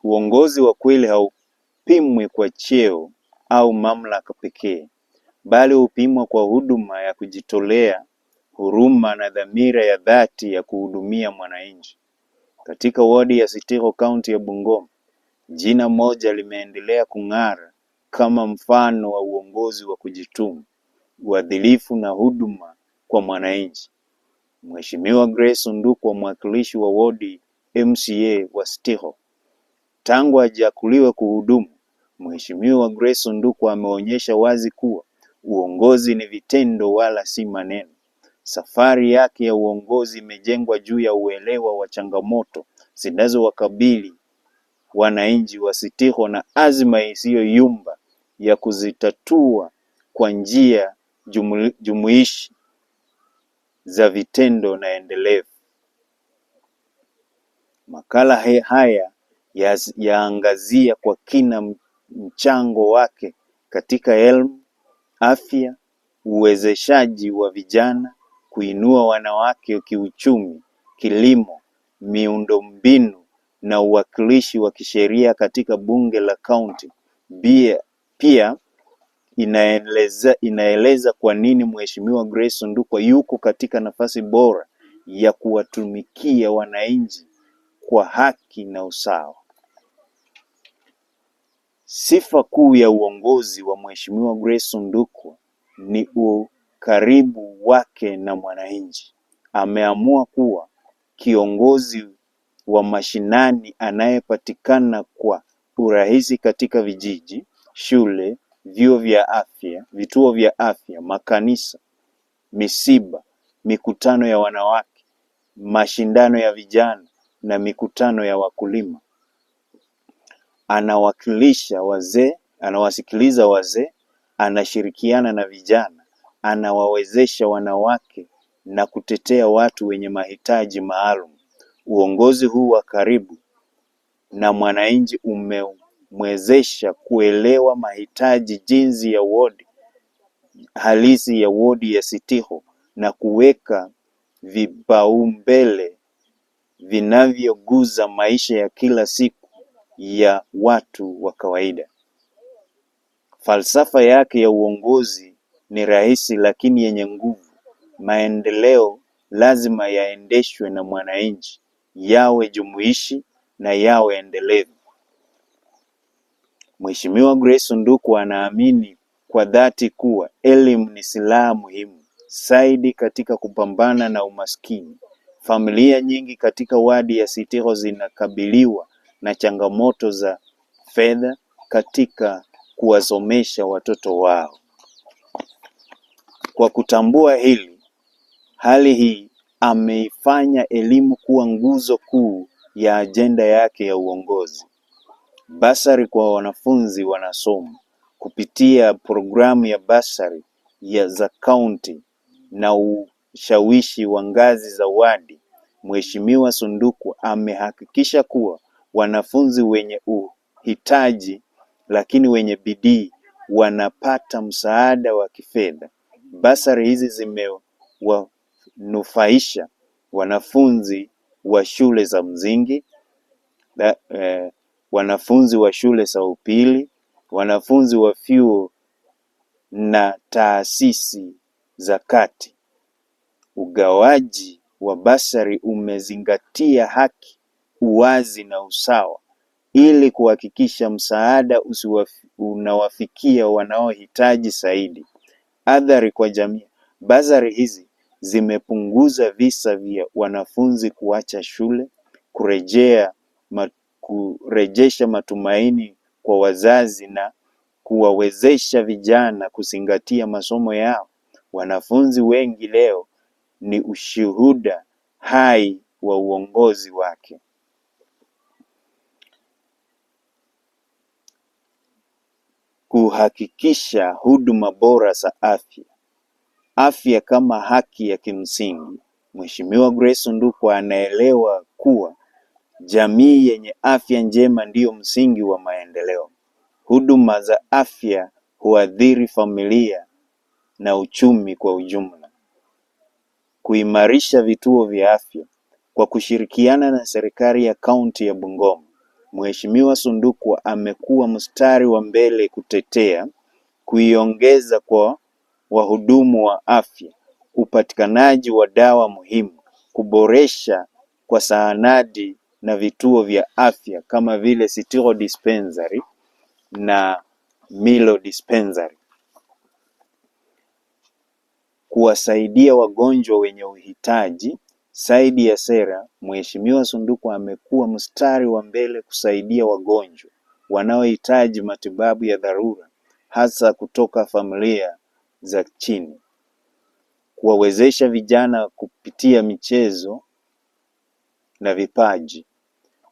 Uongozi wa kweli haupimwi kwa cheo au mamlaka pekee, bali hupimwa kwa huduma ya kujitolea, huruma na dhamira ya dhati ya kuhudumia mwananchi. Katika wadi ya Sitiho, kaunti ya Bungoma, jina moja limeendelea kung'ara kama mfano wa uongozi wa kujituma, uadilifu na huduma kwa mwananchi. Mheshimiwa Grace Ndukwa, mwakilishi wa wadi MCA wa Sitiho. Tangu ajakuliwe kuhudumu, Mheshimiwa Grace Ndukwa ameonyesha wazi kuwa uongozi ni vitendo wala si maneno. Safari yake ya uongozi imejengwa juu ya uelewa wa changamoto zinazowakabili wananchi wa Sitiho na azma isiyoyumba ya kuzitatua kwa njia jumuishi za vitendo na endelevu. Makala haya yaangazia kwa kina mchango wake katika elimu, afya, uwezeshaji wa vijana, kuinua wanawake kiuchumi, kilimo, miundombinu na uwakilishi wa kisheria katika bunge la kaunti. Pia inaeleza kwa nini Mheshimiwa Grace Ndukwa yuko katika nafasi bora ya kuwatumikia wananchi kwa haki na usawa. Sifa kuu ya uongozi wa Mheshimiwa Grace Ndukwa ni ukaribu wake na mwananchi. Ameamua kuwa kiongozi wa mashinani anayepatikana kwa urahisi katika vijiji, shule, vituo vya afya, makanisa, misiba, mikutano ya wanawake, mashindano ya vijana na mikutano ya wakulima. Anawasikiliza wazee, anashirikiana na vijana, anawawezesha wanawake na kutetea watu wenye mahitaji maalum. Uongozi huu wa karibu na mwananchi umemwezesha kuelewa mahitaji jinsi ya wodi halisi ya wodi ya Sitiho na kuweka vipaumbele vinavyoguza maisha ya kila siku ya watu wa kawaida. Falsafa yake ya uongozi ni rahisi lakini yenye nguvu. Maendeleo lazima yaendeshwe na mwananchi, yawe jumuishi na yawe endelevu. Mheshimiwa Grace Ndukwa anaamini kwa dhati kuwa elimu ni silaha muhimu zaidi katika kupambana na umaskini. Familia nyingi katika wadi ya Sitiho zinakabiliwa na changamoto za fedha katika kuwasomesha watoto wao. Kwa kutambua hali hii ameifanya elimu kuwa nguzo kuu ya ajenda yake ya uongozi. Basari kwa wanafunzi wanasoma kupitia programu ya basari za kaunti na ushawishi wa ngazi za wadi. Mheshimiwa Ndukwa amehakikisha kuwa wanafunzi wenye uhitaji lakini wenye bidii wanapata msaada wa kifedha. Basari hizi zimewanufaisha wanafunzi wa shule za msingi, wanafunzi wa shule za upili, wanafunzi wa vyuo na taasisi za kati. Ugawaji wa basari umezingatia haki, uwazi na usawa ili kuhakikisha msaada unawafikia wanaohitaji zaidi. Athari kwa jamii. Basari hizi zimepunguza visa vya wanafunzi kuacha shule, kurejesha matumaini kwa wazazi na kuwawezesha vijana kuzingatia masomo yao. Wanafunzi wengi leo ni ushuhuda hai wa uongozi wake. Kuhakikisha huduma bora za afya. Afya kama haki ya kimsingi. Mheshimiwa Grace Ndukwa anaelewa kuwa jamii yenye afya njema ndiyo msingi wa maendeleo. Huduma za afya huathiri familia na uchumi kwa ujumla. Kuimarisha vituo vya afya. Kwa kushirikiana na serikali ya kaunti ya Bungoma, Mheshimiwa Sundukwa amekuwa mstari wa mbele kutetea kuiongeza kwa wahudumu wa afya, upatikanaji wa dawa muhimu, kuboresha kwa zahanati na vituo vya afya kama vile Sitiro Dispensary na Milo Dispensary, kuwasaidia wagonjwa wenye uhitaji. Zaidi ya sera, Mheshimiwa Sundukwa amekuwa mstari wa mbele kusaidia wagonjwa wanaohitaji matibabu ya dharura, hasa kutoka familia za chini, kuwawezesha vijana kupitia michezo na vipaji.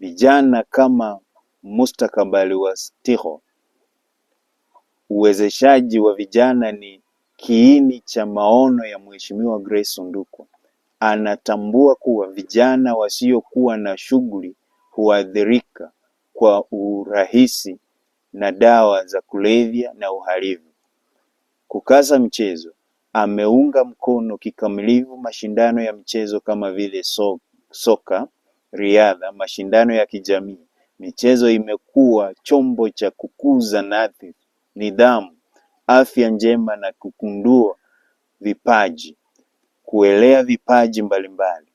Vijana kama mustakabali wa Sitiro. Uwezeshaji wa vijana ni kiini cha maono ya Mheshimiwa Grace Sundukwa. Anatambua kuwa vijana wasiokuwa na shughuli huathirika kwa urahisi na dawa za kulevya na uhalifu. Kukaza mchezo, ameunga mkono kikamilifu mashindano ya mchezo kama vile soka, riadha, mashindano ya kijamii. Michezo imekuwa chombo cha kukuza nidhamu, afya njema na kugundua vipaji, kuelea vipaji mbalimbali.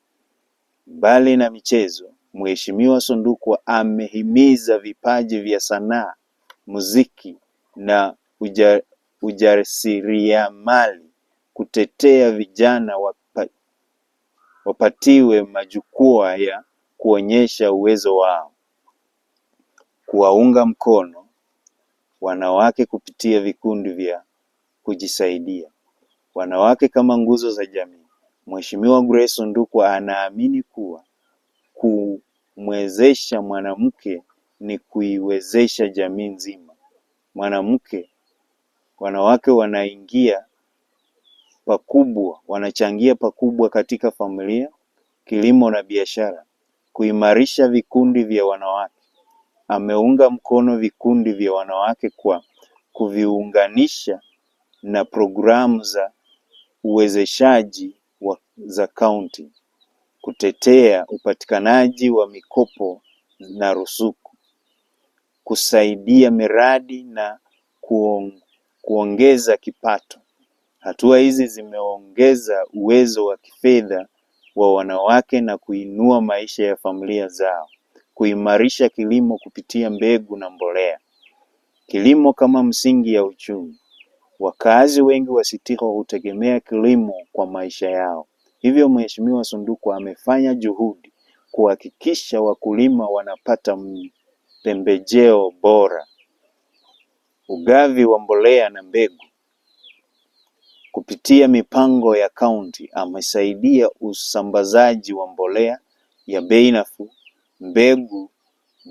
Mbali na michezo, Mheshimiwa Sundukwa amehimiza vipaji vya sanaa, muziki na ujasiriamali, kutetea vijana wapatiwe majukwaa ya kuonyesha uwezo wao, kuwaunga mkono wanawake kupitia vikundi vya kujisaidia. Wanawake kama nguzo za jamii. Mheshimiwa Grace Sundukwa anaamini kuwa kumwezesha mwanamke ni kuiwezesha jamii nzima. Wanawake wanachangia pakubwa katika familia, kilimo na biashara. Kuimarisha vikundi vya wanawake. Ameunga mkono vikundi vya wanawake kwa kuviunganisha na programu za uwezeshaji za kaunti, kutetea upatikanaji wa mikopo na ruzuku, kusaidia miradi na kuongeza kipato. Hatua hizi zimeongeza uwezo wa kifedha wa wanawake na kuinua maisha ya familia zao. Kuimarisha kilimo kupitia mbegu na mbolea. Kilimo kama msingi ya uchumi. Wakazi wengi wa Sitiro hutegemea kilimo kwa maisha yao. Hivyo Mheshimiwa Sundukwa amefanya juhudi kuhakikisha wakulima wanapata pembejeo bora, ugavi wa mbolea na mbegu. Kupitia mipango ya kaunti, amesaidia usambazaji wa mbolea ya bei nafuu, mbegu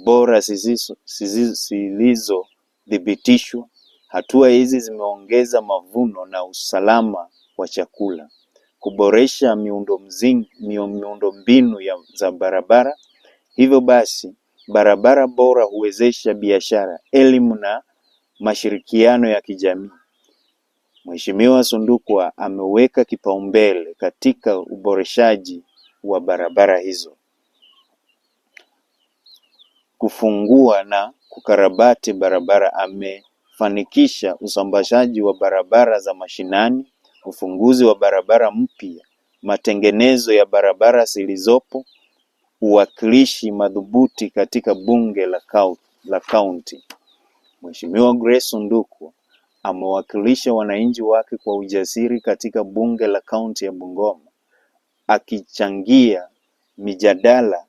bora zilizothibitishwa. Hatua hizi zimeongeza mavuno na usalama wa chakula. Kuboresha miundombinu za barabara. Hivyo basi, barabara bora huwezesha biashara, elimu na mashirikiano ya kijamii. Mheshimiwa Sundukwa ameweka kipaumbele katika uboreshaji wa barabara hizo. Kufungua na kukarabati barabara. Amefanikisha usambazaji wa barabara za mashinani, ufunguzi wa barabara mpya, matengenezo ya barabara zilizopo, uwakilishi madhubuti katika bunge la kaunti. Mheshimiwa Grace Sundukwa amewakilisha wananchi wake kwa ujasiri katika bunge la kaunti ya Bungoma, akichangia mijadala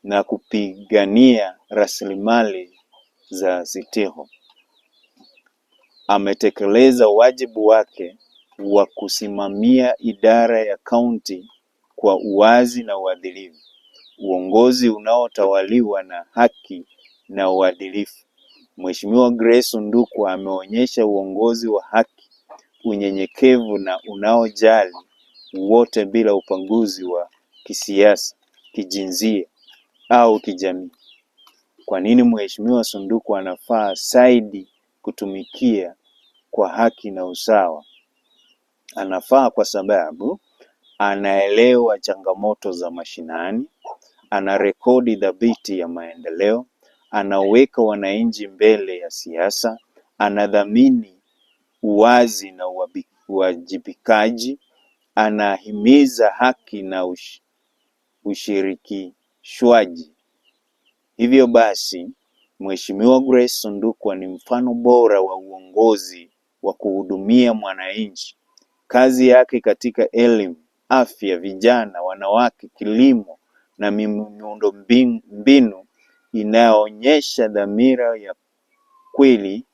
na kupigania rasilimali za Sitiro. Ametekeleza wajibu wake wa kusimamia idara ya kaunti kwa uwazi na uadilifu. Uongozi unaotawaliwa na haki na uadilifu. Mheshimiwa Grace Sundukwa ameonyesha uongozi wa haki, unyenyekevu na unaojali wote bila ubaguzi wa kisiasa, kijinsia au kijamii. Kwa nini Mheshimiwa Sundukwa anafaa zaidi kutumikia kwa haki na usawa? Anafaa kwa sababu anaelewa changamoto za mashinani, ana rekodi thabiti ya maendeleo, anaweka wananchi mbele ya siasa, anadhamini uwazi na uwajibikaji, anahimiza haki na ushirikishwaji. Hivyo basi, Mheshimiwa Grace Sondukwa ni mfano bora wa uongozi wa kuhudumia mwananchi. Kazi yake katika elimu, afya, vijana, wanawake, kilimo na miundo mbinu inaonyesha dhamira ya kweli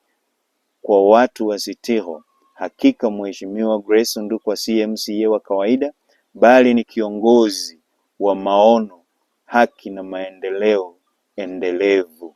kwa watu wa Sitiho. Hakika Mheshimiwa Grace Sondukwa si MCA wa kawaida, bali ni kiongozi wa maono, haki na maendeleo endelevu.